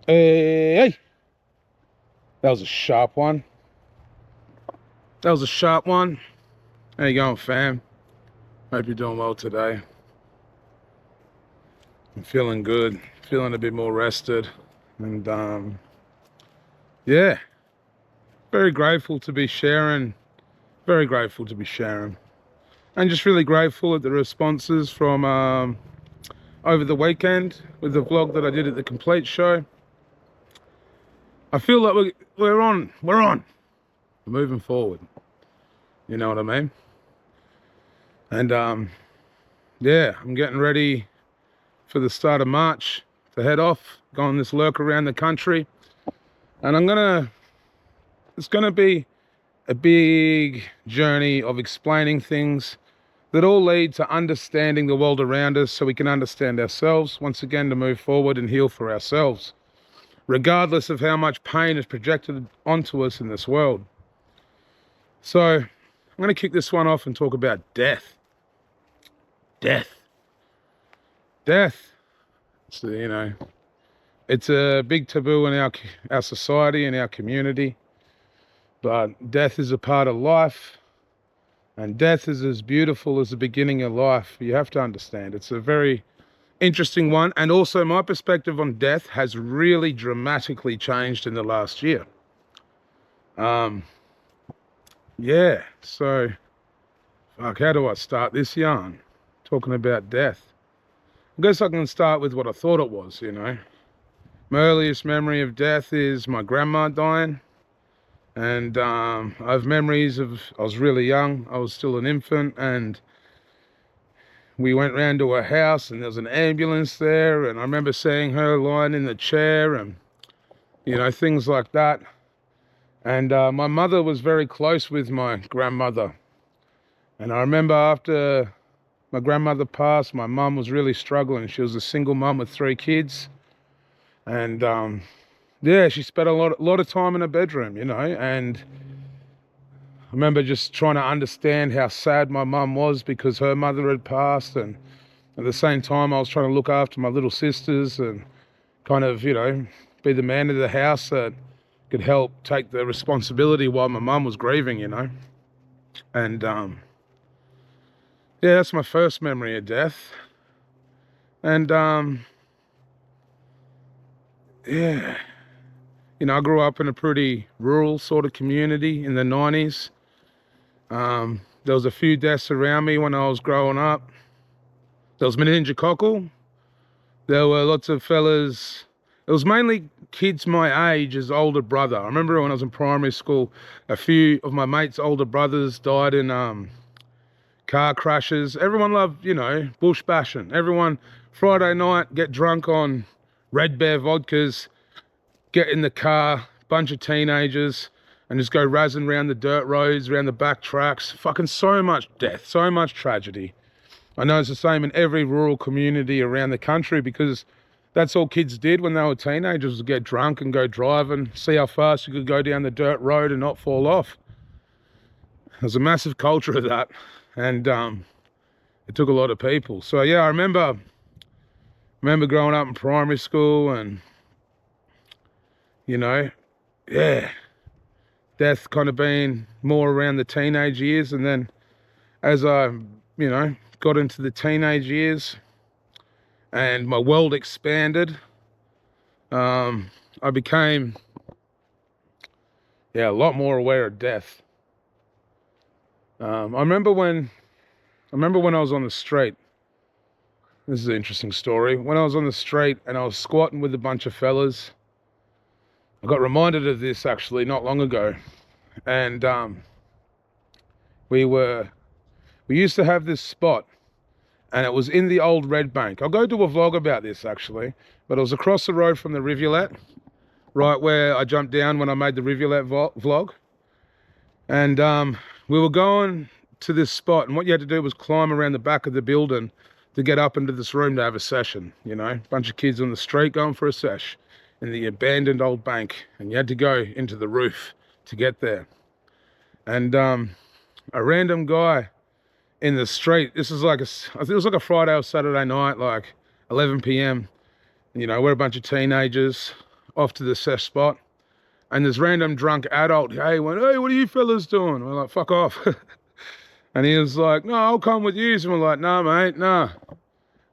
Hey, that was a sharp one. That was a sharp one. How you going, fam? Hope you're doing well today. I'm feeling good, feeling a bit more rested, and yeah, very grateful to be sharing. Very grateful to be sharing, and just really grateful at the responses from over the weekend with the vlog that I did at the Complete Show. I feel like we're on, we're moving forward. You know what I mean? And yeah, I'm getting ready for the start of March to head off, go on this lurk around the country, and it's gonna be a big journey of explaining things that all lead to understanding the world around us so we can understand ourselves once again, to move forward and heal for ourselves, regardless of how much pain is projected onto us in this world. So I'm gonna kick this one off and talk about death. Death. So, you know, it's a big taboo in our society and our community, but death is a part of life, and death is as beautiful as the beginning of life. You have to understand, it's a very interesting one, and also my perspective on death has really dramatically changed in the last year. Yeah, so, fuck, how do I start this yarn? Talking about death. I guess I can start with what I thought it was, you know. My earliest memory of death is my grandma dying. And I have memories of, I was really young, I was still an infant, and we went round to her house and there was an ambulance there, and I remember seeing her lying in the chair and, you know, things like that. And my mother was very close with my grandmother. And I remember after my grandmother passed, my mum was really struggling. She was a single mum with 3 kids. And yeah, she spent a lot of time in her bedroom, you know, and I remember just trying to understand how sad my mum was because her mother had passed, and at the same time I was trying to look after my little sisters and kind of, you know, be the man of the house that could help take the responsibility while my mum was grieving, you know. And yeah, that's my first memory of death. And yeah, you know, I grew up in a pretty rural sort of community in the 90s. There was a few deaths around me when I was growing up. There was meningococcal. There were lots of fellas. It was mainly kids my age as older brother. I remember when I was in primary school, a few of my mates' older brothers died in car crashes. Everyone loved, you know, bush bashing. Everyone, Friday night, get drunk on Red Bear vodkas, get in the car, bunch of teenagers, and just go razzing around the dirt roads, around the back tracks. Fucking so much death, so much tragedy. I know it's the same in every rural community around the country, because that's all kids did when they were teenagers, was get drunk and go driving, see how fast you could go down the dirt road and not fall off. There's a massive culture of that, and it took a lot of people. So yeah, I remember growing up in primary school, and, you know, yeah, death kind of being more around the teenage years. And then as I, you know, got into the teenage years and my world expanded, I became, yeah, a lot more aware of death. I remember when I was on the street. This is an interesting story. When I was on the street and I was squatting with a bunch of fellas, I got reminded of this actually not long ago. And we used to have this spot, and it was in the old Red Bank. I'll go do a vlog about this actually, but it was across the road from the rivulet, right where I jumped down when I made the rivulet vlog. And we were going to this spot, and what you had to do was climb around the back of the building to get up into this room to have a session, you know. A bunch of kids on the street going for a sesh in the abandoned old bank, and you had to go into the roof to get there. And a random guy in the street, this is like I think it was like a Friday or Saturday night, like 11 p.m. You know, we're a bunch of teenagers, off to the sesh spot. And this random drunk adult, hey, went, hey, what are you fellas doing? We're like, fuck off. And he was like, no, I'll come with you. And we're like, nah, mate, nah.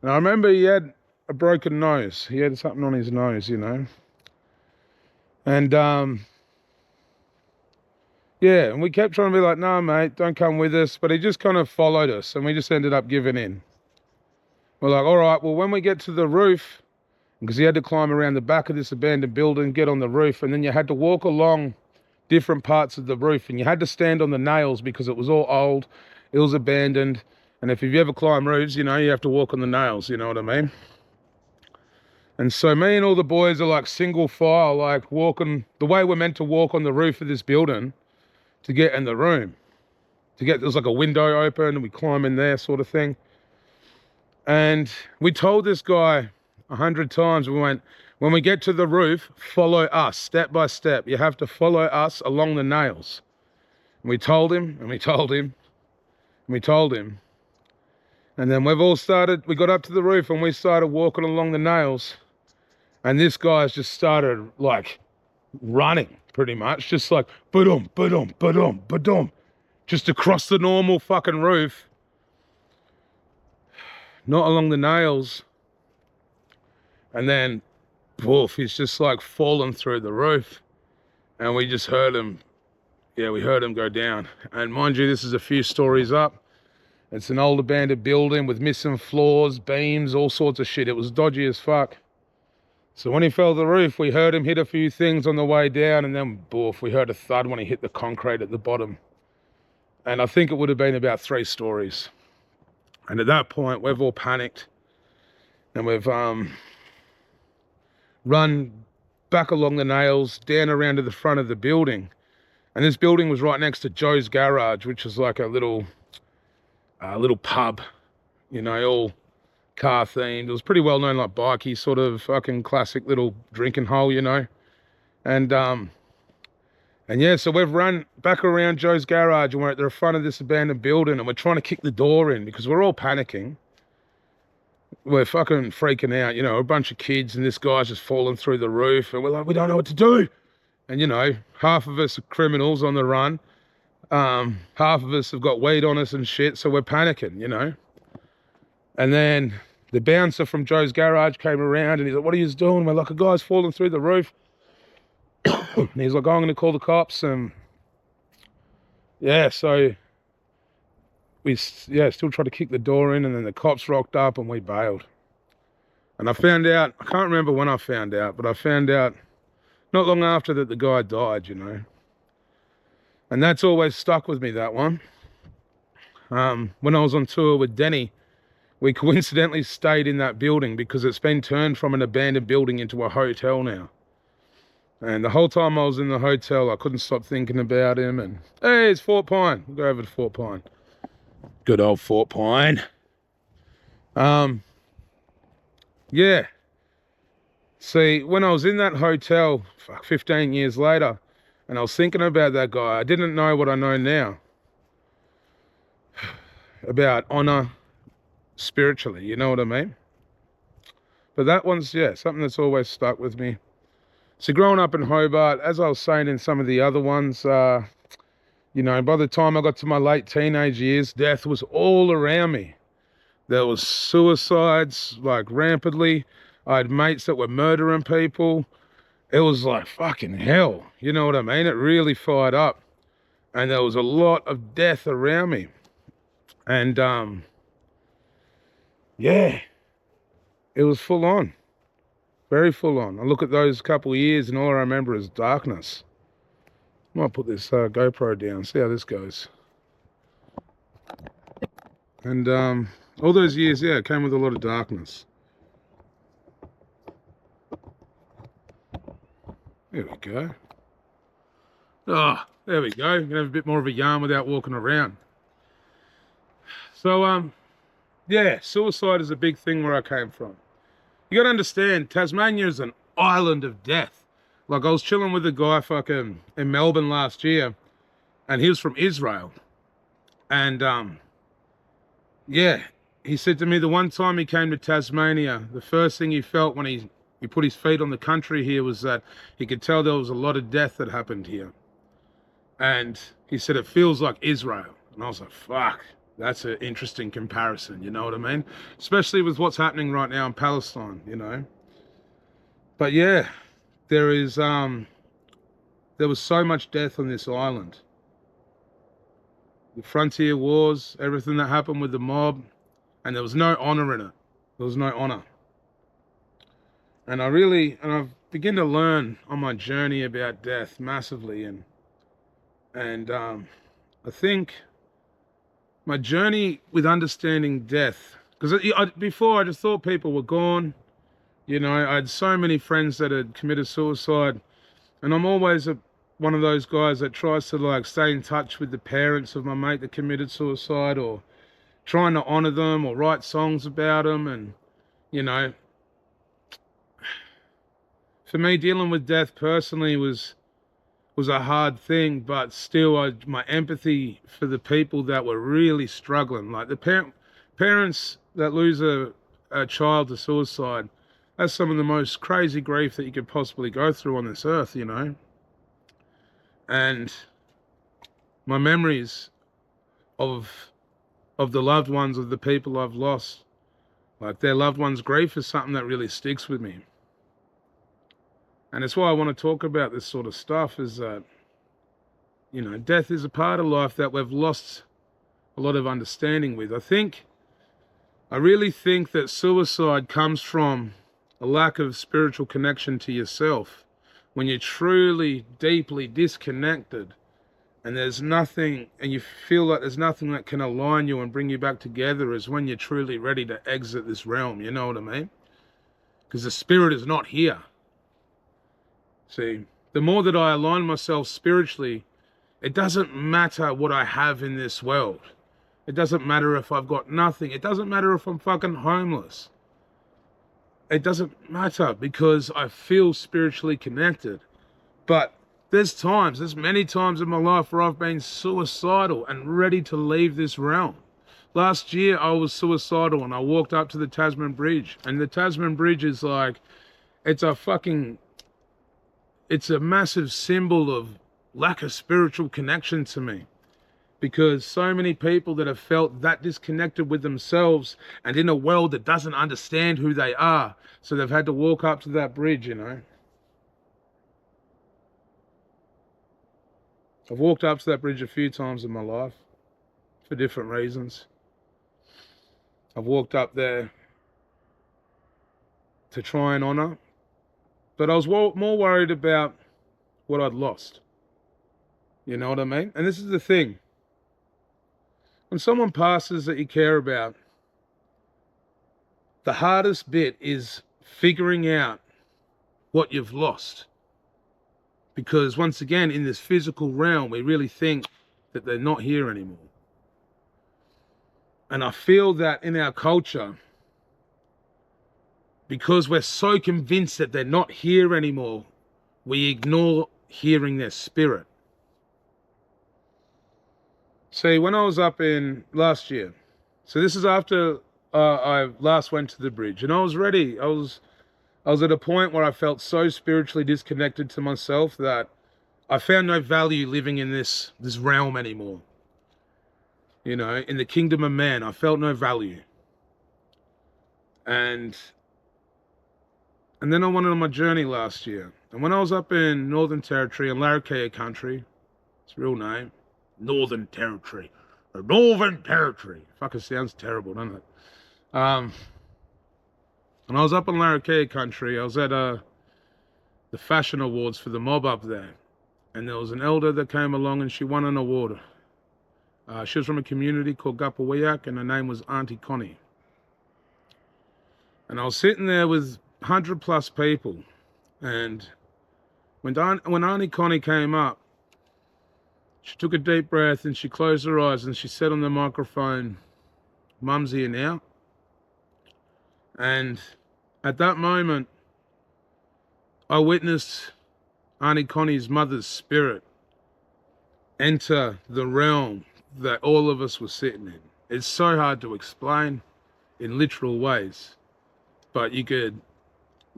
And I remember he had a broken nose. He had something on his nose, you know. And, yeah, and we kept trying to be like, nah, mate, don't come with us. But he just kind of followed us, and we just ended up giving in. We're like, all right, well, when we get to the roof, because he had to climb around the back of this abandoned building, get on the roof, and then you had to walk along different parts of the roof, and you had to stand on the nails because it was all old, it was abandoned, and if you've ever climbed roofs, you know, you have to walk on the nails, you know what I mean? And so me and all the boys are like single file, like walking the way we're meant to walk on the roof of this building to get in the room. There's like a window open, and we climb in there sort of thing. And we told this guy 100 times, we went, when we get to the roof, follow us step by step. You have to follow us along the nails. And we told him, and we told him, and we told him. And then we got up to the roof and we started walking along the nails. And this guy's just started like running pretty much, just like ba-dum, ba-dum, ba-dum, ba-dum, just across the normal fucking roof. Not along the nails. And then, poof, he's just like fallen through the roof. And we just heard him, yeah, we heard him go down. And mind you, this is a few stories up. It's an old abandoned building with missing floors, beams, all sorts of shit. It was dodgy as fuck. So when he fell to the roof, we heard him hit a few things on the way down, and then, boof, we heard a thud when he hit the concrete at the bottom. And I think it would have been about 3 stories. And at that point, we've all panicked. And we've run back along the nails, down around to the front of the building. And this building was right next to Joe's Garage, which is like a little pub, you know, all car themed. It was pretty well known, like bikey sort of fucking classic little drinking hole, you know. And yeah, so we've run back around Joe's Garage, and we're at the front of this abandoned building, and we're trying to kick the door in because we're all panicking. We're fucking freaking out, you know, a bunch of kids, and this guy's just falling through the roof, and we're like, we don't know what to do. And, you know, half of us are criminals on the run. Half of us have got weed on us and shit, so we're panicking, you know. And then the bouncer from Joe's Garage came around, and he's like, what are you doing? We're like, a guy's falling through the roof. And he's like, oh, I'm going to call the cops. And yeah, so we still tried to kick the door in, and then the cops rocked up and we bailed. And I found out, I can't remember when I found out, but I found out not long after that the guy died, you know. And that's always stuck with me, that one. When I was on tour with Denny, we coincidentally stayed in that building because it's been turned from an abandoned building into a hotel now. And the whole time I was in the hotel, I couldn't stop thinking about him. And hey, it's Fort Pine. We'll go over to Fort Pine. Good old Fort Pine. Yeah. See, when I was in that hotel, 15 years later, and I was thinking about that guy, I didn't know what I know now. About honor spiritually, you know what I mean? But that one's, yeah, something that's always stuck with me. So growing up in Hobart, as I was saying in some of the other ones, you know, by the time I got to my late teenage years, death was all around me. There was suicides, like, rampantly. I had mates that were murdering people. It was like fucking hell, you know what I mean? It really fired up. And there was a lot of death around me. And, yeah, it was full on. Very full on. I look at those couple of years and all I remember is darkness. I might put this GoPro down, see how this goes. And all those years, yeah, it came with a lot of darkness. There we go. Oh, there we go. You can have a bit more of a yarn without walking around. So, yeah, suicide is a big thing where I came from. You gotta understand, Tasmania is an island of death. Like, I was chilling with a guy fucking in Melbourne last year, and he was from Israel. And, yeah, he said to me the one time he came to Tasmania, the first thing he felt when he he put his feet on the country here, was that he could tell there was a lot of death that happened here. And he said, it feels like Israel. And I was like, fuck, that's an interesting comparison, you know what I mean? Especially with what's happening right now in Palestine, you know? But yeah, there was so much death on this island. The frontier wars, everything that happened with the mob, and there was no honor in it. There was no honor. And I've begun to learn on my journey about death massively, and I think my journey with understanding death, because before I just thought people were gone. You know, I had so many friends that had committed suicide, and I'm always one of those guys that tries to like stay in touch with the parents of my mate that committed suicide, or trying to honor them or write songs about them. And, you know, for me, dealing with death personally was a hard thing, but still my empathy for the people that were really struggling, like the parents that lose a child to suicide, that's some of the most crazy grief that you could possibly go through on this earth, you know. And my memories of the loved ones of the people I've lost, like their loved ones' grief, is something that really sticks with me. And it's why I want to talk about this sort of stuff, is that, you know, death is a part of life that we've lost a lot of understanding with. I really think that suicide comes from a lack of spiritual connection to yourself. When you're truly, deeply disconnected, and there's nothing, and you feel like there's nothing that can align you and bring you back together, is when you're truly ready to exit this realm, you know what I mean? Because the spirit is not here. See, the more that I align myself spiritually, it doesn't matter what I have in this world. It doesn't matter if I've got nothing. It doesn't matter if I'm fucking homeless. It doesn't matter, because I feel spiritually connected. But there's many times in my life where I've been suicidal and ready to leave this realm. Last year I was suicidal and I walked up to the Tasman Bridge, and the Tasman Bridge is like, it's a massive symbol of lack of spiritual connection to me. Because so many people that have felt that disconnected with themselves and in a world that doesn't understand who they are, so they've had to walk up to that bridge, you know. I've walked up to that bridge a few times in my life for different reasons. I've walked up there to try and honor, but I was more worried about what I'd lost. You know what I mean? And this is the thing. When someone passes that you care about, the hardest bit is figuring out what you've lost. Because once again, in this physical realm, we really think that they're not here anymore. And I feel that in our culture, because we're so convinced that they're not here anymore, we ignore hearing their spirit. See, when I was up in last year, so this is after I last went to the bridge, and I was ready. I was at a point where I felt so spiritually disconnected to myself that I found no value living in this realm anymore. You know, in the kingdom of man, I felt no value. And then I went on my journey last year. And when I was up in Northern Territory, in Larrakia country, it's a real name, Northern Territory. Or Northern Territory. Fucking sounds terrible, doesn't it? When I was up in Larrakia country, I was at the fashion awards for the mob up there. And there was an elder that came along and she won an award. She was from a community called Gupawiak, and her name was Auntie Connie. And I was sitting there with 100+ people. And when Auntie Connie came up, she took a deep breath and she closed her eyes and she said on the microphone, "Mum's here now." And at that moment, I witnessed Auntie Connie's mother's spirit enter the realm that all of us were sitting in. It's so hard to explain in literal ways, but you could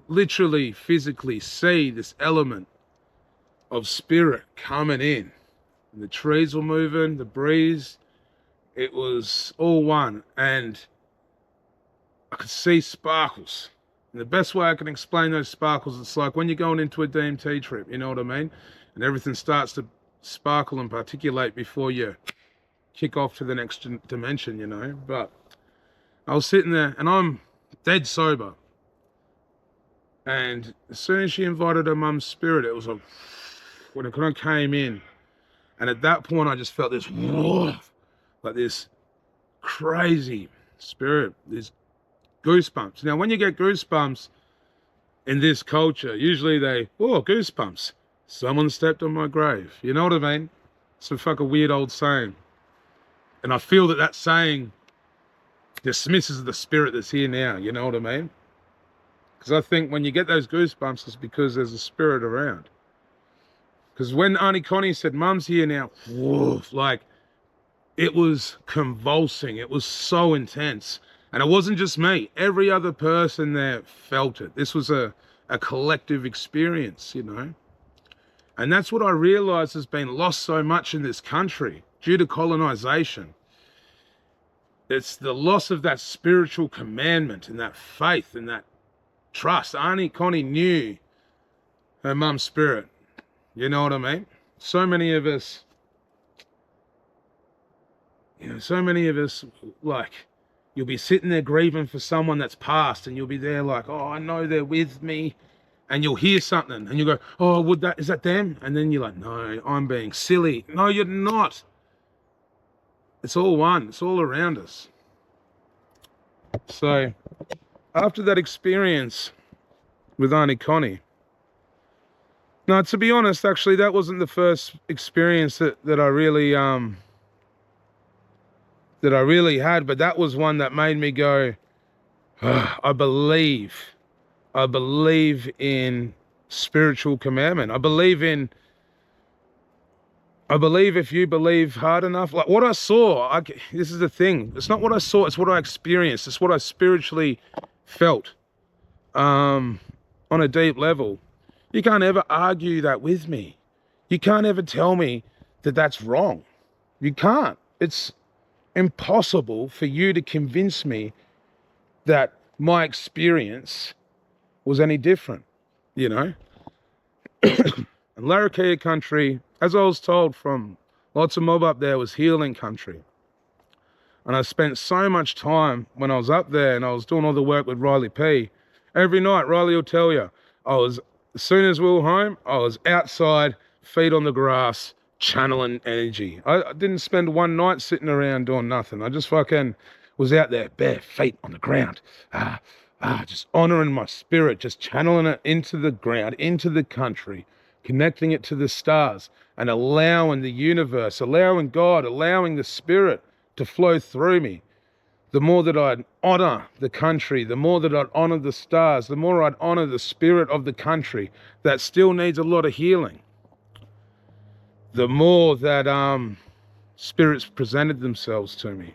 literally physically see this element of spirit coming in. And the trees were moving, the breeze, it was all one. And I could see sparkles. And the best way I can explain those sparkles, it's like when you're going into a DMT trip, you know what I mean? And everything starts to sparkle and particulate before you kick off to the next dimension, you know? But I was sitting there and I'm dead sober. And as soon as she invited her mum's spirit, it was like, when it kind of came in, and at that point I just felt this, like this crazy spirit, these goosebumps. Now, when you get goosebumps in this culture, usually goosebumps. Someone stepped on my grave. You know what I mean? It's a fucking weird old saying. And I feel that saying dismisses the spirit that's here now. You know what I mean? Because I think when you get those goosebumps, it's because there's a spirit around. Because when Auntie Connie said, Mum's here now, like, it was convulsing. It was so intense. And it wasn't just me. Every other person there felt it. This was a collective experience, you know. And that's what I realized has been lost so much in this country due to colonization. It's the loss of that spiritual commandment and that faith and that trust. Auntie Connie knew her mum's spirit. You know what I mean? So many of us, like, you'll be sitting there grieving for someone that's passed and you'll be there like, oh, I know they're with me. And you'll hear something and you go, oh, is that them? And then you're like, no, I'm being silly. No, you're not. It's all one. It's all around us. So after that experience with Auntie Connie, no, to be honest, actually, that wasn't the first experience that I really had, but that was one that made me go, I believe in spiritual commandment. I believe if you believe hard enough, like what I saw, this is the thing. It's not what I saw, it's what I experienced. It's what I spiritually felt on a deep level. You can't ever argue that with me. You can't ever tell me that that's wrong. You can't. It's impossible for you to convince me that my experience was any different, you know? And Larrakia country, as I was told from lots of mob up there, was healing country. And I spent so much time when I was up there and I was doing all the work with Riley P. Every night, Riley will tell you, as soon as we were home, I was outside, feet on the grass, channeling energy. I didn't spend one night sitting around doing nothing. I just fucking was out there, bare feet on the ground. Just honoring my spirit, just channeling it into the ground, into the country, connecting it to the stars, and allowing the universe, allowing God, allowing the spirit to flow through me. The more that I'd honor the country, the more that I'd honor the stars, the more I'd honor the spirit of the country that still needs a lot of healing. The more that spirits presented themselves to me.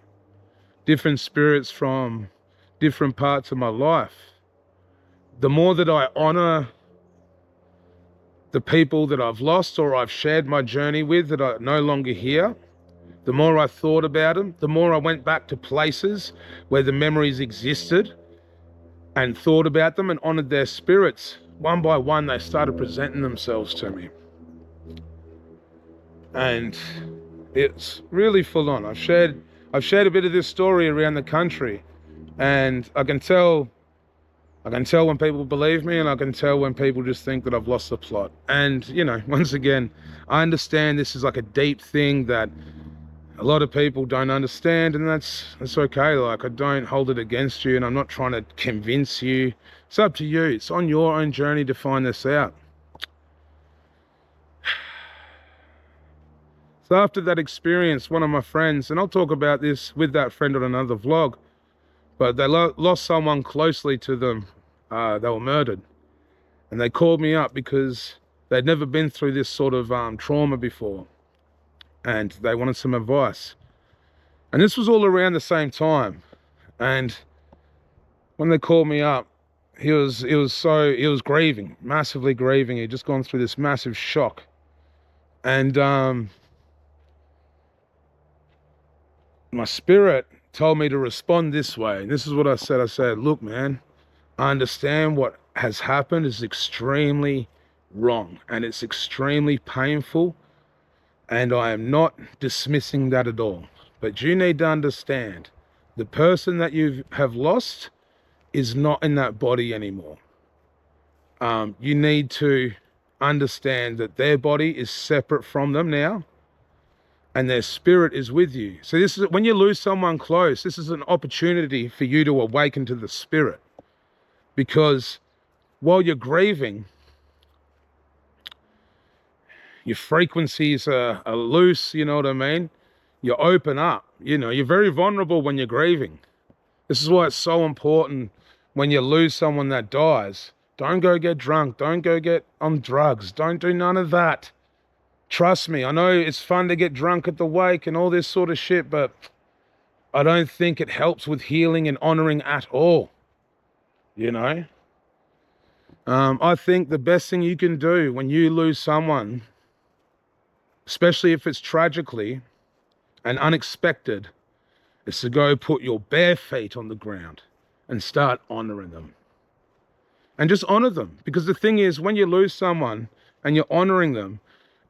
Different spirits from different parts of my life. The more that I honor the people that I've lost or I've shared my journey with that are no longer here, the more I thought about them, the more I went back to places where the memories existed and thought about them and honored their spirits. One by one, they started presenting themselves to me. And it's really full on. I've shared a bit of this story around the country, and I can tell when people believe me, and I can tell when people just think that I've lost the plot. And, you know, once again, I understand this is like a deep thing that a lot of people don't understand, and that's okay. Like, I don't hold it against you, and I'm not trying to convince you. It's up to you. It's on your own journey to find this out. So after that experience, one of my friends, and I'll talk about this with that friend on another vlog, but they lost someone closely to them. They were murdered. And they called me up because they'd never been through this sort of trauma before. And they wanted some advice. And this was all around the same time. And when they called me up, he was grieving, massively grieving. He'd just gone through this massive shock. And my spirit told me to respond this way. And this is what I said. I said, look, man, I understand what has happened is extremely wrong and it's extremely painful. And I am not dismissing that at all. But you need to understand the person that you have lost is not in that body anymore. You need to understand that their body is separate from them now and their spirit is with you. So this is when you lose someone close, this is an opportunity for you to awaken to the spirit, because while you're grieving, your frequencies are loose, you know what I mean? You open up, you know, you're very vulnerable when you're grieving. This is why it's so important when you lose someone that dies. Don't go get drunk. Don't go get on drugs. Don't do none of that. Trust me, I know it's fun to get drunk at the wake and all this sort of shit, but I don't think it helps with healing and honoring at all, you know? I think the best thing you can do when you lose someone, especially if it's tragically and unexpected, is to go put your bare feet on the ground and start honoring them. And just honor them. Because the thing is, when you lose someone and you're honoring them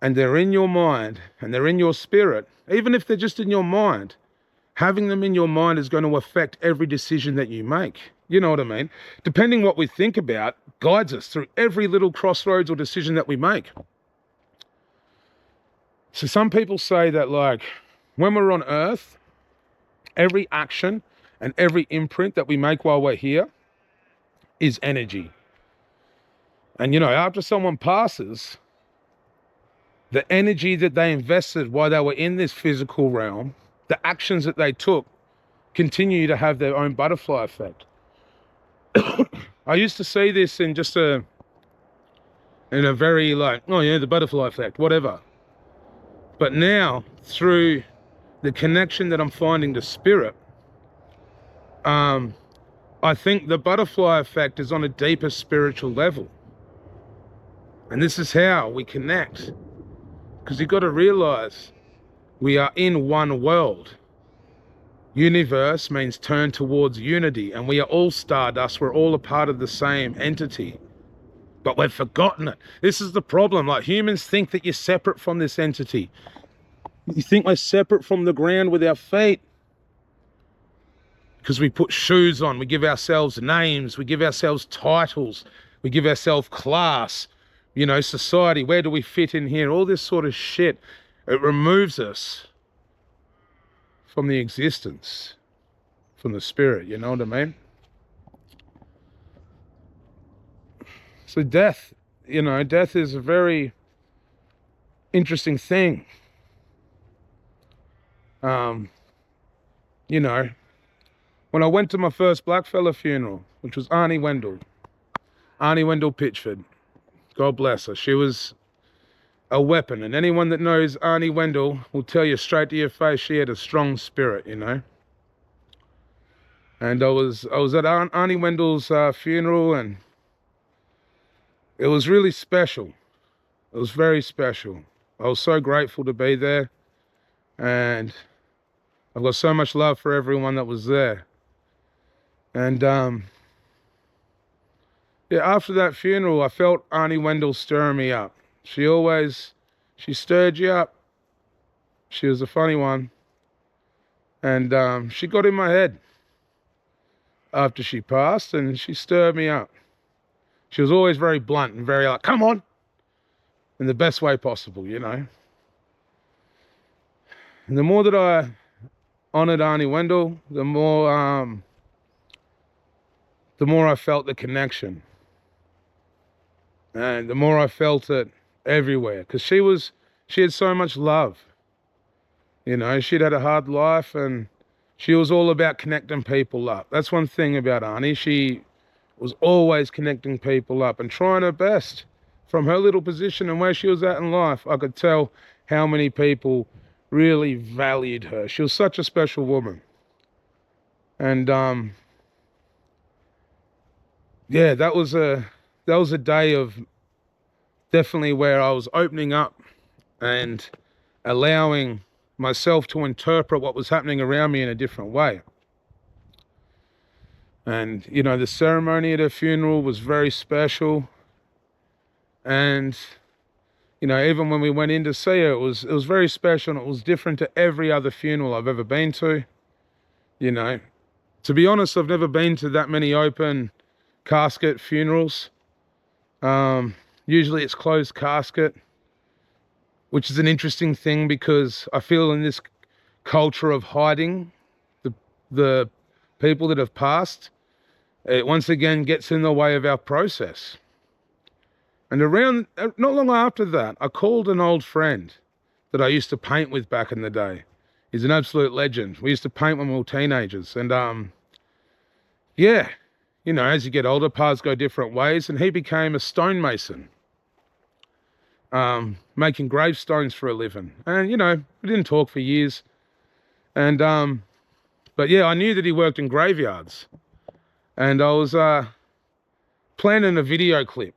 and they're in your mind and they're in your spirit, even if they're just in your mind, having them in your mind is going to affect every decision that you make. You know what I mean? Depending what we think about guides us through every little crossroads or decision that we make. So some people say that, like, when we're on earth, every action and every imprint that we make while we're here is energy. And, you know, after someone passes, the energy that they invested while they were in this physical realm, the actions that they took, continue to have their own butterfly effect. I used to see this in just in a very like, oh yeah, the butterfly effect, whatever. But now, through the connection that I'm finding to spirit, I think the butterfly effect is on a deeper spiritual level. And this is how we connect. Because you've got to realize we are in one world. Universe means turn towards unity, and we are all stardust. We're all a part of the same entity, but we've forgotten it. This is the problem. Like, humans think that you're separate from this entity. You think we're separate from the ground with our feet because we put shoes on, we give ourselves names, we give ourselves titles, we give ourselves class, you know, society, where do we fit in here, all this sort of shit. It removes us from the existence, from the spirit, you know what I mean? So death, you know, death is a very interesting thing. You know, when I went to my first blackfella funeral, which was Arnie Wendell Pitchford, God bless her. She was a weapon, and anyone that knows Arnie Wendell will tell you straight to your face she had a strong spirit, you know. And I was at Arnie Wendell's funeral, and it was really special. It was very special. I was so grateful to be there, and I've got so much love for everyone that was there. And yeah, after that funeral, I felt Arnie Wendell stirring me up. She stirred you up. She was a funny one. And she got in my head after she passed, and she stirred me up. She was always very blunt and very like, come on, in the best way possible, you know. And the more that I honored Arnie Wendell, the more I felt the connection. And the more I felt it everywhere, because she had so much love. You know, she'd had a hard life, and she was all about connecting people up. That's one thing about Arnie. She was always connecting people up and trying her best. From her little position and where she was at in life, I could tell how many people really valued her. She was such a special woman. And yeah, that was a day of definitely where I was opening up and allowing myself to interpret what was happening around me in a different way. And, you know, the ceremony at her funeral was very special. And, you know, even when we went in to see her, it was very special, and it was different to every other funeral I've ever been to. You know, to be honest, I've never been to that many open casket funerals. Usually it's closed casket, which is an interesting thing because I feel in this culture of hiding the people that have passed, it once again gets in the way of our process. And around, not long after that, I called an old friend that I used to paint with back in the day. He's an absolute legend. We used to paint when we were teenagers. And yeah, you know, as you get older, paths go different ways. And he became a stonemason, making gravestones for a living. And, you know, we didn't talk for years. And, but yeah, I knew that he worked in graveyards. And I was planning a video clip,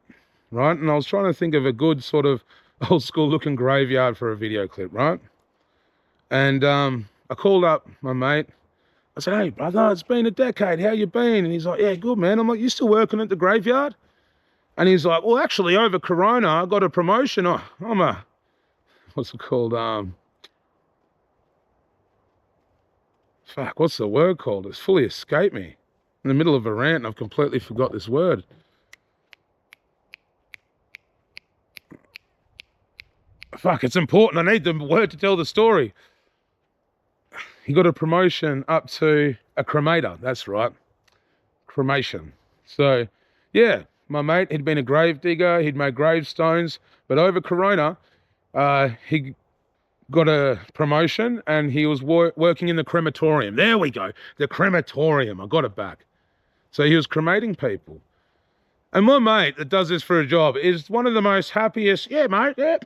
right? And I was trying to think of a good sort of old school looking graveyard for a video clip, right? And I called up my mate. I said, "Hey, brother, it's been a decade. How you been?" And he's like, "Yeah, good, man." I'm like, "You still working at the graveyard?" And he's like, "Well, actually, over Corona, I got a promotion. Oh, I'm a, what's it called? Fuck, what's the word called? It's fully escaped me. In the middle of a rant, and I've completely forgot this word. Fuck, it's important. I need the word to tell the story. He got a promotion up to a cremator. That's right. Cremation. So, yeah, my mate, he'd been a grave digger. He'd made gravestones. But over Corona, he got a promotion and he was working in the crematorium. There we go. The crematorium. I got it back. So he was cremating people. And my mate that does this for a job is one of the most happiest. Yeah, mate, yeah.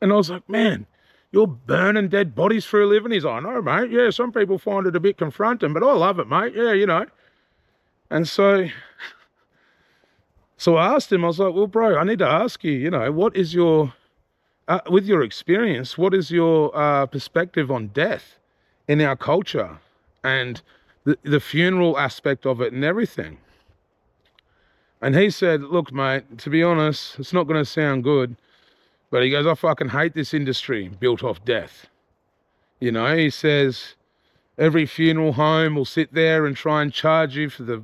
And I was like, "Man, you're burning dead bodies for a living?" He's like, "No, mate. Yeah, some people find it a bit confronting, but I love it, mate. Yeah, you know." And so I asked him, I was like, "Well, bro, I need to ask you, you know, what is your, with your experience, what is your perspective on death in our culture and the funeral aspect of it and everything?" And he said, "Look, mate, to be honest, it's not going to sound good, but," he goes, "I fucking hate this industry built off death." You know, he says, every funeral home will sit there and try and charge you for the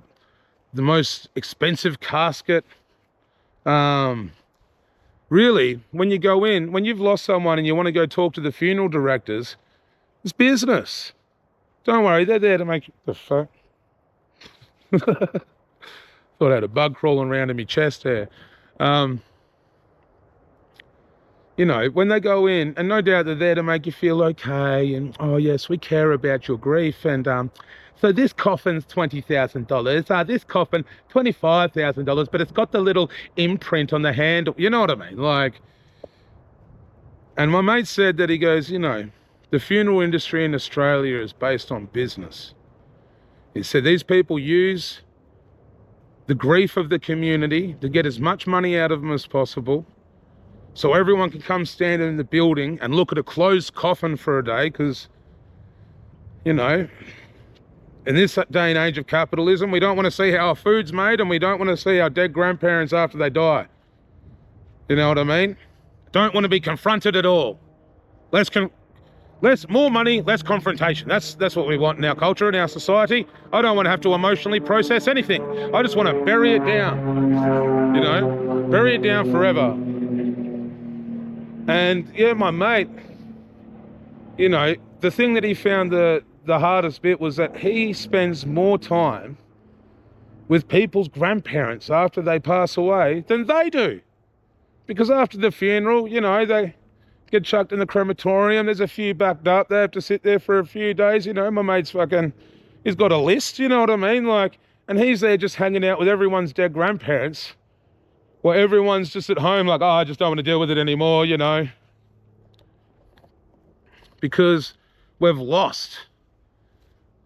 most expensive casket. Really, when you go in, when you've lost someone and you want to go talk to the funeral directors, it's business. Don't worry, they're there to make you... The fuck? Thought I had a bug crawling around in my chest there. You know, when they go in, and no doubt they're there to make you feel okay, and, "Oh yes, we care about your grief, and so this coffin's $20,000, this coffin $25,000, but it's got the little imprint on the handle," you know what I mean? Like, and my mate said that, he goes, "You know, the funeral industry in Australia is based on business." He said these people use the grief of the community to get as much money out of them as possible, so everyone can come stand in the building and look at a closed coffin for a day, because, you know, in this day and age of capitalism, we don't want to see how our food's made, and we don't want to see our dead grandparents after they die. You know what I mean? Don't want to be confronted at all. Less more money, less confrontation. That's what we want in our culture, in our society. I don't want to have to emotionally process anything. I just want to bury it down. You know, bury it down forever. And yeah, my mate, you know, the thing that he found the hardest bit was that he spends more time with people's grandparents after they pass away than they do. Because after the funeral, you know, they get chucked in the crematorium, there's a few backed up, they have to sit there for a few days, you know. My mate's fucking, he's got a list, you know what I mean? Like, and he's there just hanging out with everyone's dead grandparents, while everyone's just at home like, "Oh, I just don't want to deal with it anymore," you know. Because we've lost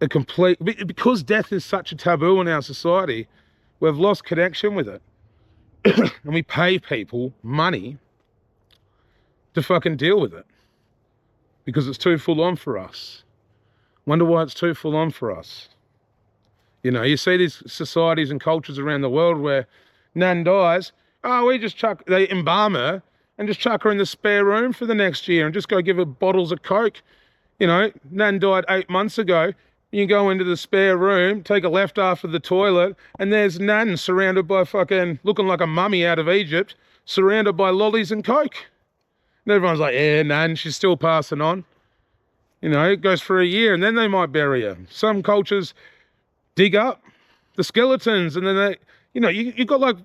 a complete, because death is such a taboo in our society, we've lost connection with it. And we pay people money to fucking deal with it because it's too full on for us. Wonder why it's too full on for us. You know, you see these societies and cultures around the world where Nan dies, oh, they embalm her and just chuck her in the spare room for the next year and just go give her bottles of Coke. You know, Nan died 8 months ago. You go into the spare room, take a left after the toilet, and there's Nan surrounded by fucking, looking like a mummy out of Egypt, surrounded by lollies and Coke. And everyone's like, yeah, Nan, she's still passing on. You know, it goes for a year and then they might bury her. Some cultures dig up the skeletons and then they, you know, you got like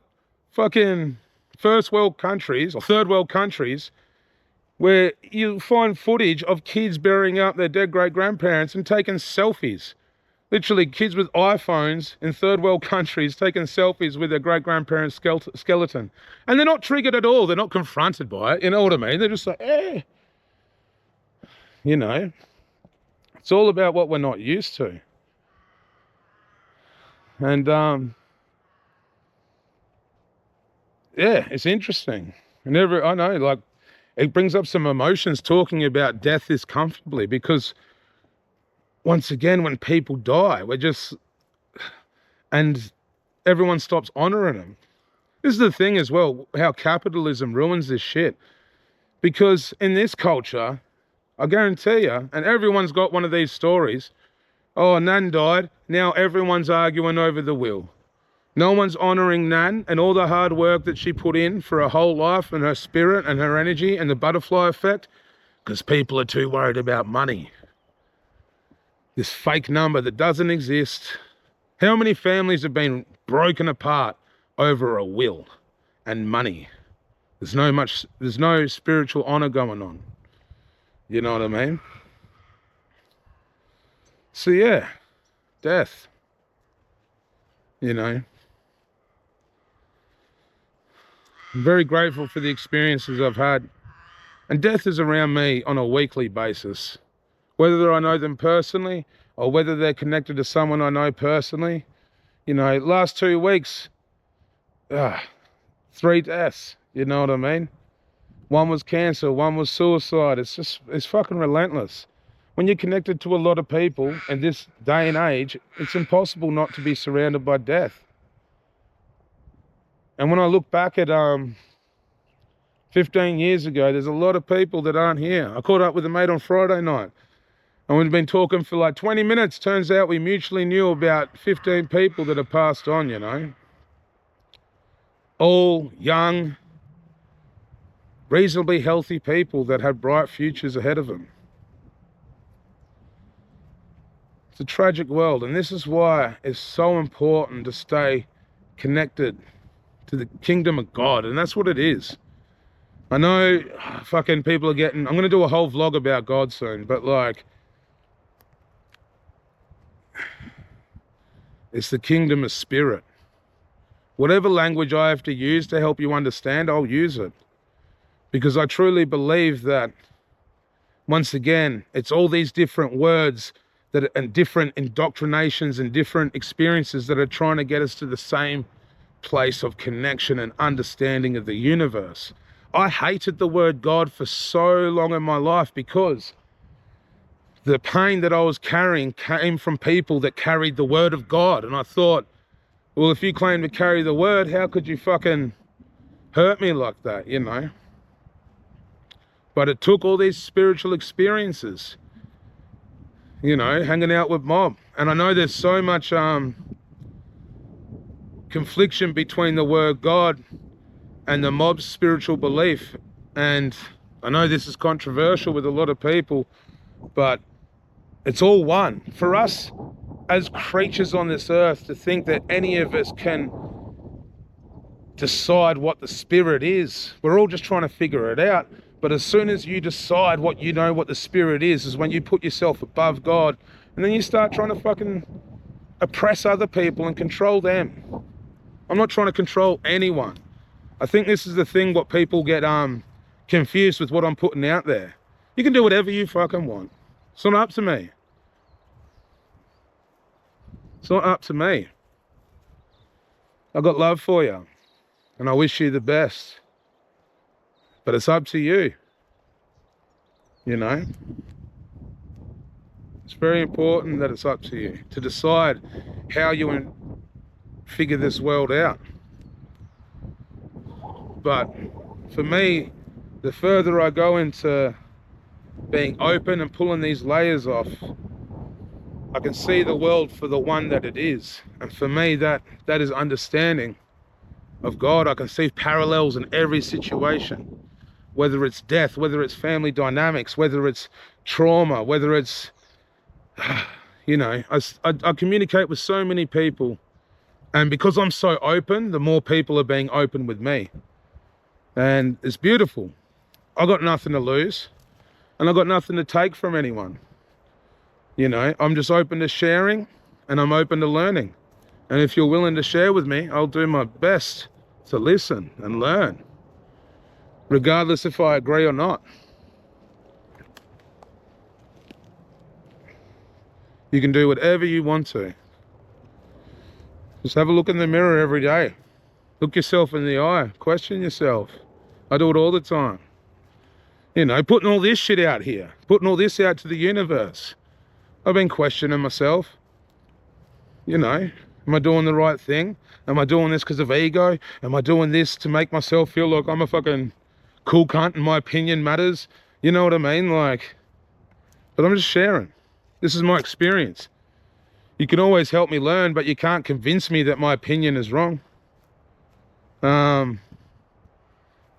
fucking first world countries or third world countries where you find footage of kids burying up their dead great-grandparents and taking selfies. Literally kids with iPhones in third world countries taking selfies with their great-grandparents' skeleton. And they're not triggered at all. They're not confronted by it. You know what I mean? They're just like, eh. You know, it's all about what we're not used to. And, yeah, it's interesting. And I know, like, it brings up some emotions talking about death this comfortably because once again, when people die, and everyone stops honoring them. This is the thing as well, how capitalism ruins this shit. Because in this culture, I guarantee you, and everyone's got one of these stories, oh, Nan died, now everyone's arguing over the will. No one's honouring Nan and all the hard work that she put in for her whole life and her spirit and her energy and the butterfly effect because people are too worried about money. This fake number that doesn't exist. How many families have been broken apart over a will and money? There's no spiritual honour going on. You know what I mean? So yeah, death. You know. I'm very grateful for the experiences I've had. And death is around me on a weekly basis. Whether I know them personally or whether they're connected to someone I know personally. You know, last 2 weeks, 3 deaths, you know what I mean? One was cancer, one was suicide. It's fucking relentless. When you're connected to a lot of people in this day and age, it's impossible not to be surrounded by death. And when I look back at 15 years ago, there's a lot of people that aren't here. I caught up with a mate on Friday night and we've been talking for like 20 minutes. Turns out we mutually knew about 15 people that have passed on, you know. All young, reasonably healthy people that had bright futures ahead of them. It's a tragic world, and this is why it's so important to stay connected to the kingdom of God, and that's what it is. I know fucking people are getting, I'm going to do a whole vlog about God soon, but like, it's the kingdom of spirit. Whatever language I have to use to help you understand, I'll use it. Because I truly believe that, once again, it's all these different words and different indoctrinations and different experiences that are trying to get us to the same place of connection and understanding of the universe. I hated the word God for so long in my life because the pain that I was carrying came from people that carried the word of God. And I thought, well, if you claim to carry the word, how could you fucking hurt me like that, you know? But it took all these spiritual experiences, you know, hanging out with mob. And I know there's so much confliction between the word God and the mob's spiritual belief. And I know this is controversial with a lot of people, but it's all one. For us as creatures on this earth to think that any of us can decide what the spirit is, we're all just trying to figure it out. But as soon as you decide what you know what the spirit is when you put yourself above God, and then you start trying to fucking oppress other people and control them. I'm not trying to control anyone. I think this is the thing what people get confused with what I'm putting out there. You can do whatever you fucking want. It's not up to me. It's not up to me. I got love for you, and I wish you the best. But it's up to you, you know? It's very important that it's up to you to decide how you figure this world out. But for me, the further I go into being open and pulling these layers off, I can see the world for the one that it is. And for me, that is understanding of God. I can see parallels in every situation, whether it's death, whether it's family dynamics, whether it's trauma, whether it's, you know, I communicate with so many people. And because I'm so open, the more people are being open with me. And it's beautiful. I got nothing to lose, and I got nothing to take from anyone. You know, I'm just open to sharing, and I'm open to learning. And if you're willing to share with me, I'll do my best to listen and learn, regardless if I agree or not. You can do whatever you want to. Just have a look in the mirror every day. Look yourself in the eye. Question yourself. I do it all the time. You know, putting all this shit out here, putting all this out to the universe. I've been questioning myself. You know, am I doing the right thing? Am I doing this because of ego? Am I doing this to make myself feel like I'm a fucking cool cunt and my opinion matters? You know what I mean? Like, but I'm just sharing. This is my experience. You can always help me learn, but you can't convince me that my opinion is wrong.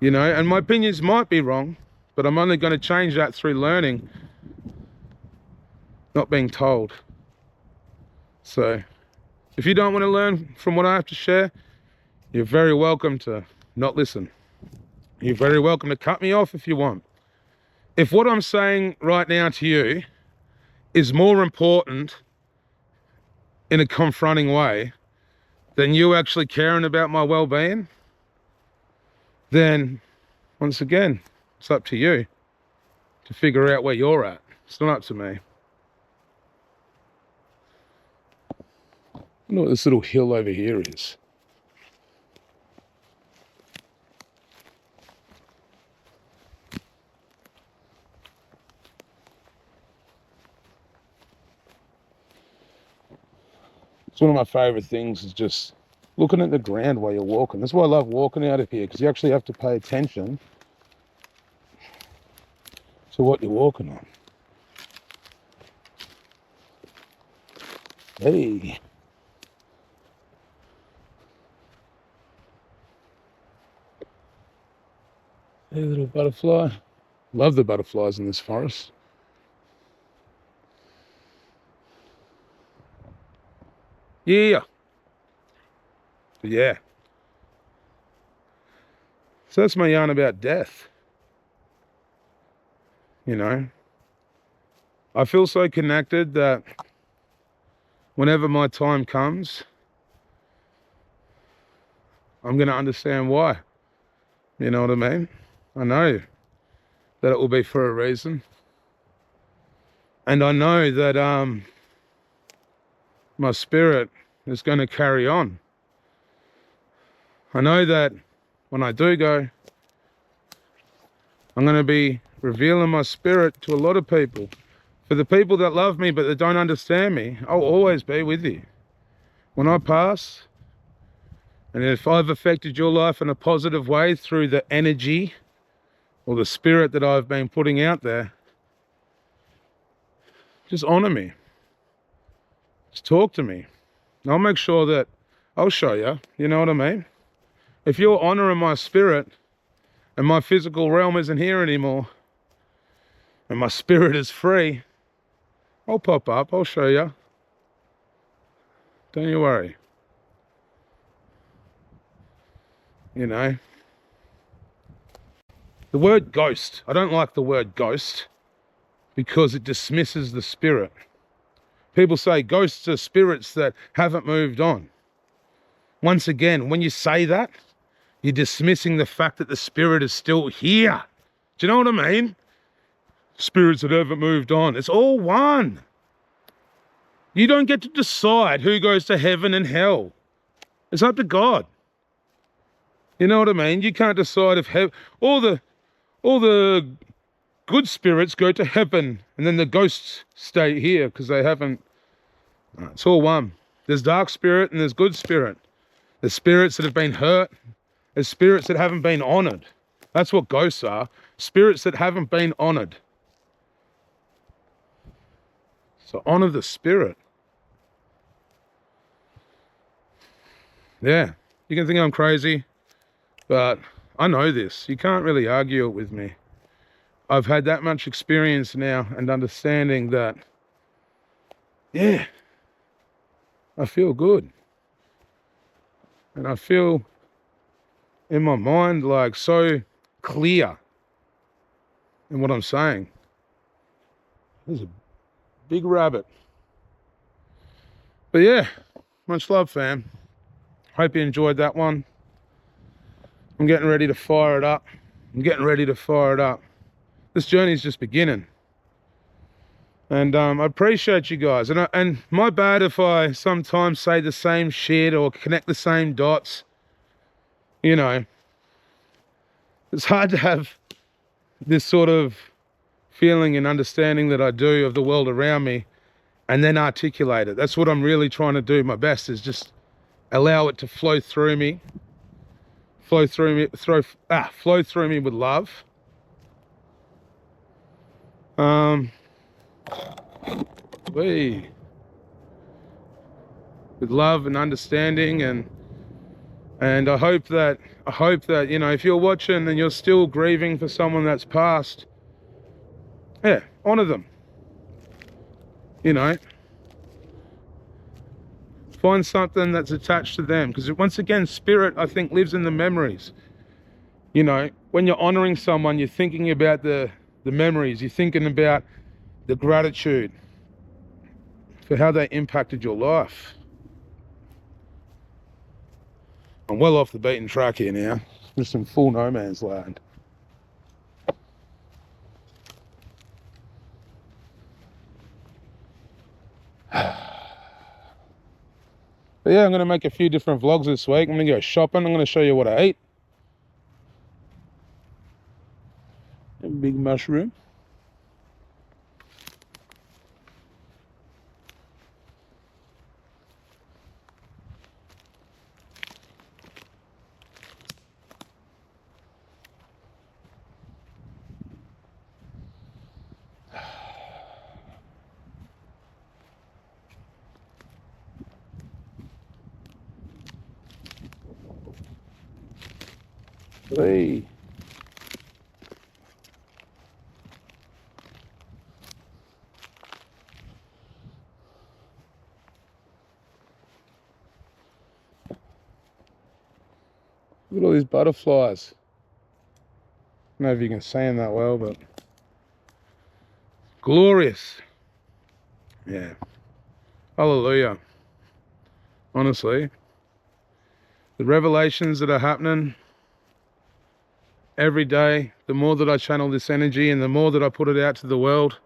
You know, and my opinions might be wrong, but I'm only going to change that through learning, not being told. So if you don't want to learn from what I have to share, you're very welcome to not listen. You're very welcome to cut me off if you want. If what I'm saying right now to you is more important in a confronting way than you actually caring about my well-being, then once again, it's up to you to figure out where you're at. It's not up to me. I wonder what this little hill over here is. It's one of my favorite things, is just looking at the ground while you're walking. That's why I love walking out of here, because you actually have to pay attention to what you're walking on. Hey. Hey, little butterfly. Love the butterflies in this forest. Yeah. Yeah. So that's my yarn about death. You know, I feel so connected that whenever my time comes, I'm going to understand why. You know what I mean? I know that it will be for a reason. And I know that my spirit is going to carry on. I know that when I do go, I'm going to be revealing my spirit to a lot of people. For the people that love me but that don't understand me, I'll always be with you. When I pass, and if I've affected your life in a positive way through the energy or the spirit that I've been putting out there, just honor me. Just talk to me. And I'll make sure that I'll show you, you know what I mean? If you're honoring my spirit and my physical realm isn't here anymore and my spirit is free, I'll pop up, I'll show you. Don't you worry. You know, the word ghost, I don't like the word ghost because it dismisses the spirit. People say ghosts are spirits that haven't moved on. Once again, when you say that, you're dismissing the fact that the spirit is still here. Do you know what I mean? Spirits that haven't moved on. It's all one. You don't get to decide who goes to heaven and hell. It's up to God. You know what I mean? You can't decide if all the good spirits go to heaven and then the ghosts stay here because they haven't. It's all one. There's dark spirit and there's good spirit. There's spirits that have been hurt. There's spirits that haven't been honored. That's what ghosts are. Spirits that haven't been honored. So honor the spirit. Yeah, you can think I'm crazy, but I know this. You can't really argue it with me. I've had that much experience now and understanding that, yeah, I feel good. And I feel in my mind like so clear in what I'm saying. There's a big rabbit. But yeah, much love, fam. Hope you enjoyed that one. I'm getting ready to fire it up. This journey's just beginning. And I appreciate you guys. And my bad if I sometimes say the same shit or connect the same dots. You know, it's hard to have this sort of feeling and understanding that I do of the world around me and then articulate it. That's what I'm really trying to do. My best is just allow it to flow through me. Flow through me with love. With love and understanding, and I hope that you know, if you're watching and you're still grieving for someone that's passed, yeah, honor them. You know, find something that's attached to them, because once again, spirit, I think, lives in the memories. You know, when you're honoring someone, you're thinking about the memories. You're thinking about the gratitude for how they impacted your life. I'm well off the beaten track here now. Just in full no man's land. But yeah, I'm going to make a few different vlogs this week. I'm going to go shopping. I'm going to show you what I ate. A big mushroom. Hey. Look at all these butterflies. I don't know if you can see them that well, but glorious. Yeah. Hallelujah. Honestly, the revelations that are happening every day, the more that I channel this energy and the more that I put it out to the world,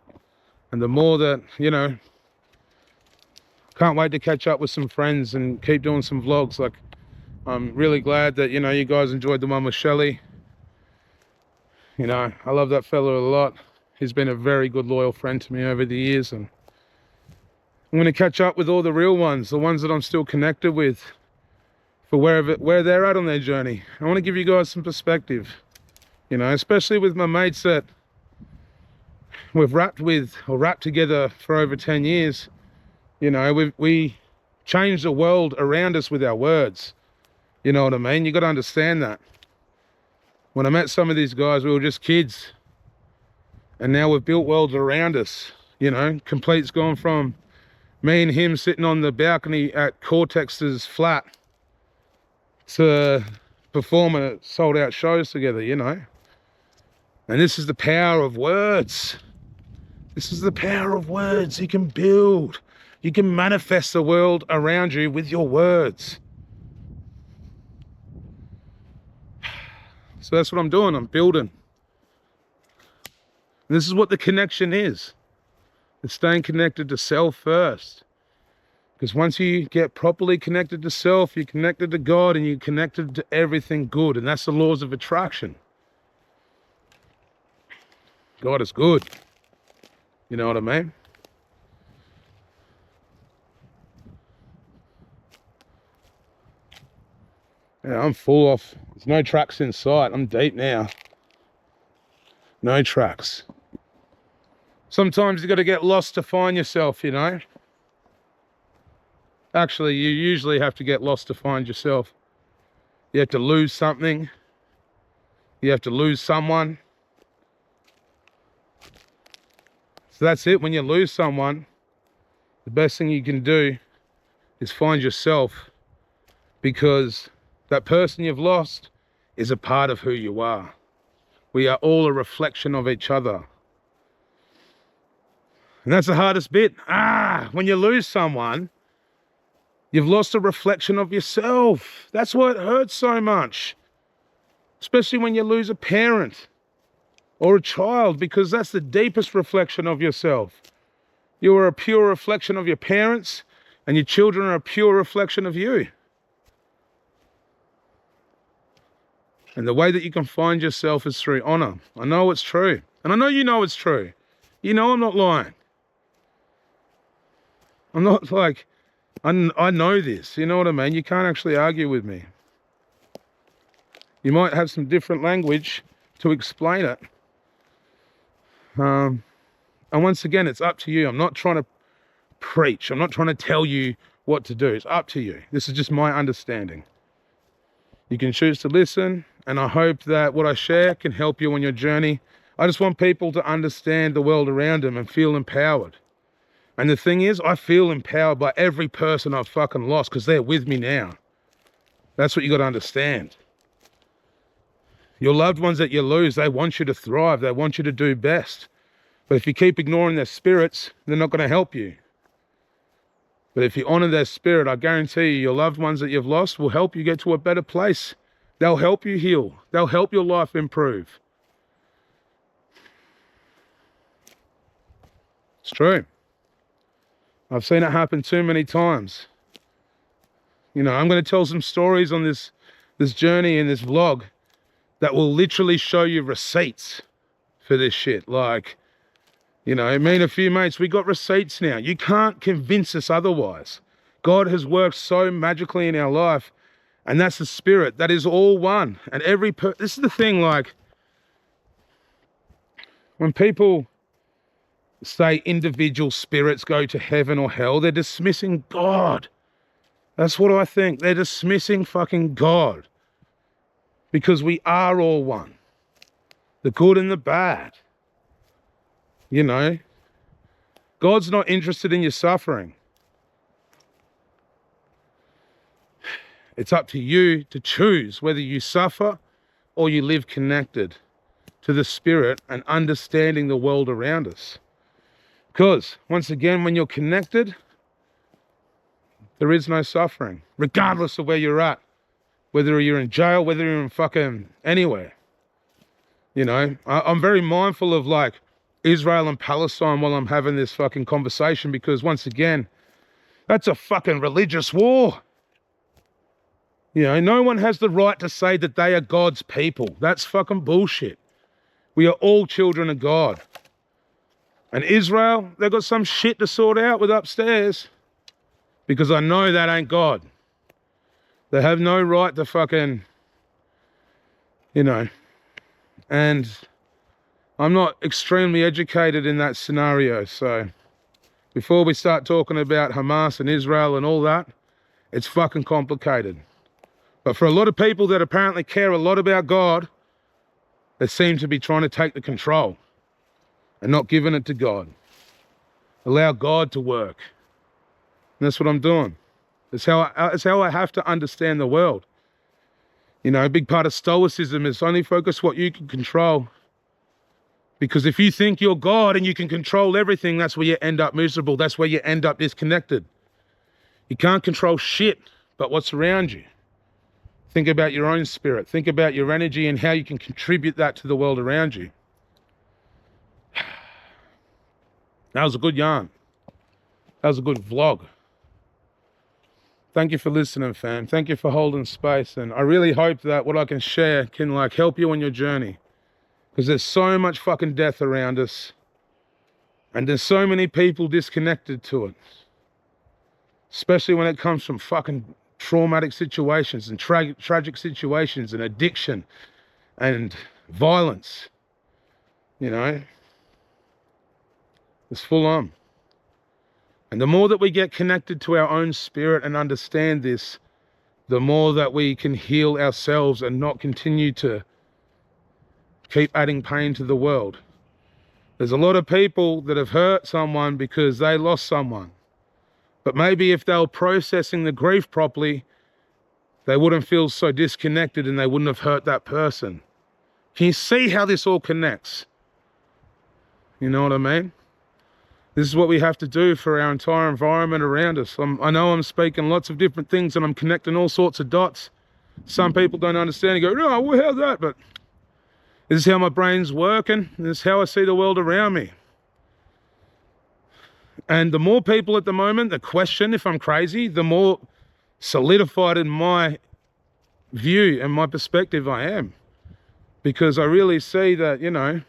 and the more that, you know, can't wait to catch up with some friends and keep doing some vlogs. Like, I'm really glad that, you know, you guys enjoyed the one with Shelley. You know, I love that fella a lot. He's been a very good, loyal friend to me over the years, and I'm going to catch up with all the real ones, the ones that I'm still connected with, for where they're at on their journey. I want to give you guys some perspective, you know, especially with my mates that we've rapped together for over 10 years. You know, we changed the world around us with our words. You know what I mean? You got to understand that. When I met some of these guys, we were just kids. And now we've built worlds around us. You know, Complete's gone from me and him sitting on the balcony at Cortex's flat to performing at sold out shows together, you know. And this is the power of words. This is the power of words. You can build. You can manifest the world around you with your words. So that's what I'm doing. I'm building. And this is what the connection is. It's staying connected to self first. Because once you get properly connected to self, you're connected to God and you're connected to everything good. And that's the laws of attraction. God is good. You know what I mean? Yeah, I'm full off. There's no tracks in sight. I'm deep now. No tracks. Sometimes you got to get lost to find yourself, you know? Actually, you usually have to get lost to find yourself. You have to lose something. You have to lose someone. So that's it. When you lose someone, the best thing you can do is find yourself, because that person you've lost is a part of who you are. We are all a reflection of each other. And that's the hardest bit. When you lose someone, you've lost a reflection of yourself. That's why it hurts so much. Especially when you lose a parent or a child, because that's the deepest reflection of yourself. You are a pure reflection of your parents, and your children are a pure reflection of you. And the way that you can find yourself is through honor. I know it's true. And I know you know it's true. You know I'm not lying. I'm not like, I know this. You know what I mean? You can't actually argue with me. You might have some different language to explain it. And once again, it's up to you. I'm not trying to preach. I'm not trying to tell you what to do. It's up to you. This is just my understanding. You can choose to listen, and I hope that what I share can help you on your journey. I just want people to understand the world around them and feel empowered. And the thing is, I feel empowered by every person I've fucking lost, because they're with me now. That's what you got to understand. Your loved ones that you lose, they want you to thrive. They want you to do best. But if you keep ignoring their spirits, they're not going to help you. But if you honor their spirit, I guarantee you, your loved ones that you've lost will help you get to a better place. They'll help you heal. They'll help your life improve. It's true. I've seen it happen too many times. You know, I'm going to tell some stories on this journey in this vlog that will literally show you receipts for this shit. Like, you know, me and a few mates, we got receipts now. You can't convince us otherwise. God has worked so magically in our life, and that's the spirit. That is all one. And this is the thing, like, when people say individual spirits go to heaven or hell, they're dismissing God. That's what I think. They're dismissing fucking God. Because we are all one. The good and the bad. You know, God's not interested in your suffering. It's up to you to choose whether you suffer or you live connected to the spirit and understanding the world around us. Because, once again, when you're connected, there is no suffering, regardless of where you're at. Whether you're in jail, whether you're in fucking anywhere. You know, I'm very mindful of, like, Israel and Palestine while I'm having this fucking conversation, because once again, that's a fucking religious war. You know, no one has the right to say that they are God's people. That's fucking bullshit. We are all children of God. And Israel, they've got some shit to sort out with upstairs, because I know that ain't God. They have no right to fucking, you know, and I'm not extremely educated in that scenario. So before we start talking about Hamas and Israel and all that, it's fucking complicated. But for a lot of people that apparently care a lot about God, they seem to be trying to take the control and not giving it to God. Allow God to work. And that's what I'm doing. It's how I have to understand the world. You know, a big part of Stoicism is only focus what you can control. Because if you think you're God and you can control everything, that's where you end up miserable. That's where you end up disconnected. You can't control shit but what's around you. Think about your own spirit. Think about your energy and how you can contribute that to the world around you. That was a good yarn. That was a good vlog. Thank you for listening, fam. Thank you for holding space. And I really hope that what I can share can like help you on your journey. Because there's so much fucking death around us. And there's so many people disconnected to it. Especially when it comes from fucking traumatic situations and tragic situations and addiction and violence. You know, it's full on. And the more that we get connected to our own spirit and understand this, the more that we can heal ourselves and not continue to keep adding pain to the world. There's a lot of people that have hurt someone because they lost someone. But maybe if they were processing the grief properly, they wouldn't feel so disconnected and they wouldn't have hurt that person. Can you see how this all connects? You know what I mean? This is what we have to do for our entire environment around us. I know I'm speaking lots of different things and I'm connecting all sorts of dots. Some people don't understand and go, no, well, how's that? But this is how my brain's working. This is how I see the world around me. And the more people at the moment that question if I'm crazy, the more solidified in my view and my perspective I am. Because I really see that, you know,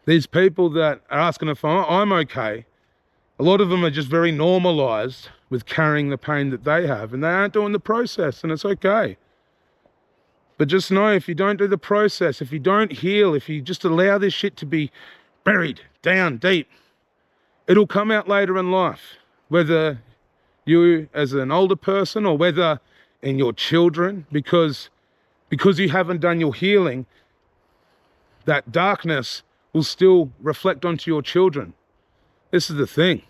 these people that are asking if I'm okay, a lot of them are just very normalized with carrying the pain that they have, and they aren't doing the process, and it's okay. But just know, if you don't do the process, if you don't heal, if you just allow this shit to be buried down deep, it'll come out later in life, whether you as an older person or whether in your children, because you haven't done your healing, that darkness will still reflect onto your children. This is the thing.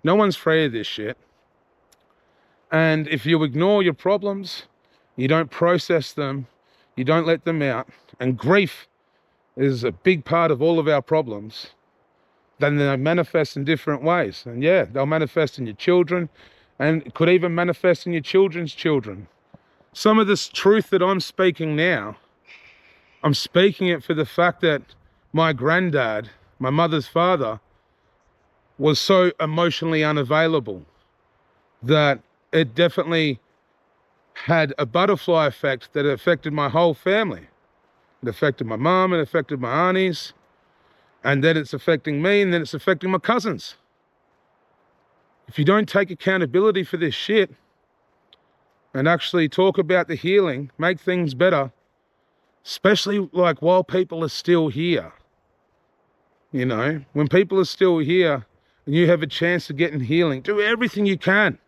No one's free of this shit. And if you ignore your problems, you don't process them, you don't let them out, and grief is a big part of all of our problems, then they manifest in different ways. And yeah, they'll manifest in your children, and it could even manifest in your children's children. Some of this truth that I'm speaking now, I'm speaking it for the fact that my granddad, my mother's father, was so emotionally unavailable that it definitely had a butterfly effect that affected my whole family. It affected my mum, it affected my aunties, and then it's affecting me, and then it's affecting my cousins. If you don't take accountability for this shit and actually talk about the healing, make things better, especially like while people are still here. You know, when people are still here and you have a chance to get in healing, do everything you can.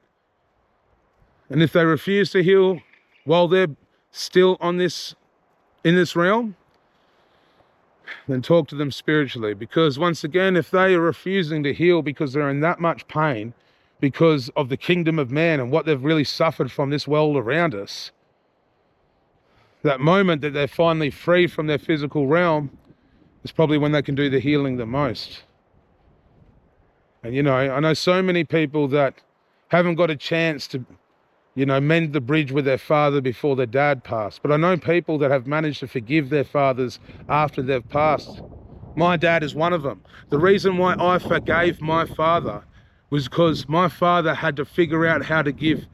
And if they refuse to heal while they're still in this realm, then talk to them spiritually. Because once again, if they are refusing to heal because they're in that much pain, because of the kingdom of man and what they've really suffered from this world around us, that moment that they're finally free from their physical realm is probably when they can do the healing the most. And you know, I know so many people that haven't got a chance to, you know, mend the bridge with their father before their dad passed. But I know people that have managed to forgive their fathers after they've passed. My dad is one of them. The reason why I forgave my father was because my father had to figure out how to give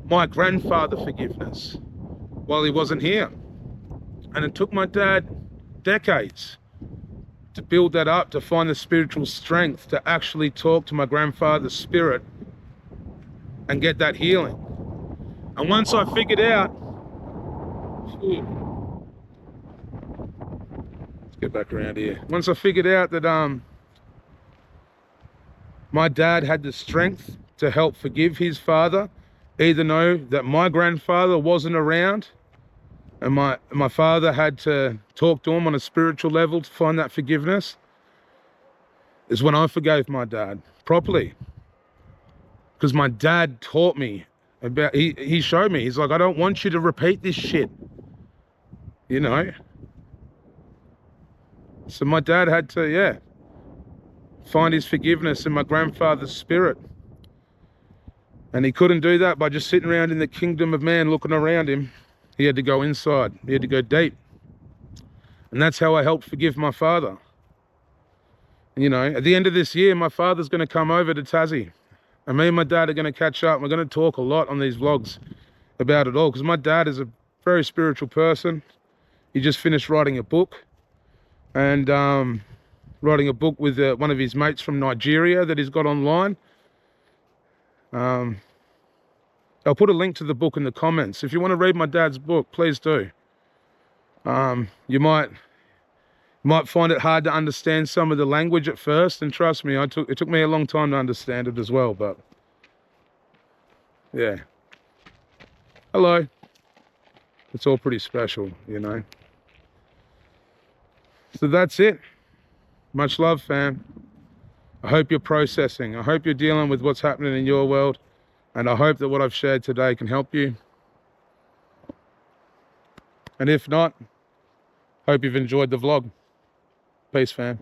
my grandfather forgiveness while he wasn't here. And it took my dad decades to build that up, to find the spiritual strength to actually talk to my grandfather's spirit and get that healing. And once I figured out, let's get back around here. Once I figured out that my dad had the strength to help forgive his father, either know that my grandfather wasn't around, and my father had to talk to him on a spiritual level to find that forgiveness, is when I forgave my dad properly. Because my dad taught me about, he showed me, he's like, I don't want you to repeat this shit, you know? So my dad had to, yeah, find his forgiveness in my grandfather's spirit. And he couldn't do that by just sitting around in the kingdom of man looking around him. He had to go inside. He had to go deep. And that's how I helped forgive my father. You know, at the end of this year, my father's going to come over to Tassie. And me and my dad are going to catch up. We're going to talk a lot on these vlogs about it all, because my dad is a very spiritual person. He just finished writing a book, and writing a book with one of his mates from Nigeria that he's got online. I'll put a link to the book in the comments. If you want to read my dad's book, please do. You might find it hard to understand some of the language at first, and trust me, it took me a long time to understand it as well, but yeah. Hello. It's all pretty special, you know. So that's it. Much love, fam. I hope you're processing. I hope you're dealing with what's happening in your world, and I hope that what I've shared today can help you. And if not, hope you've enjoyed the vlog. Peace, fam.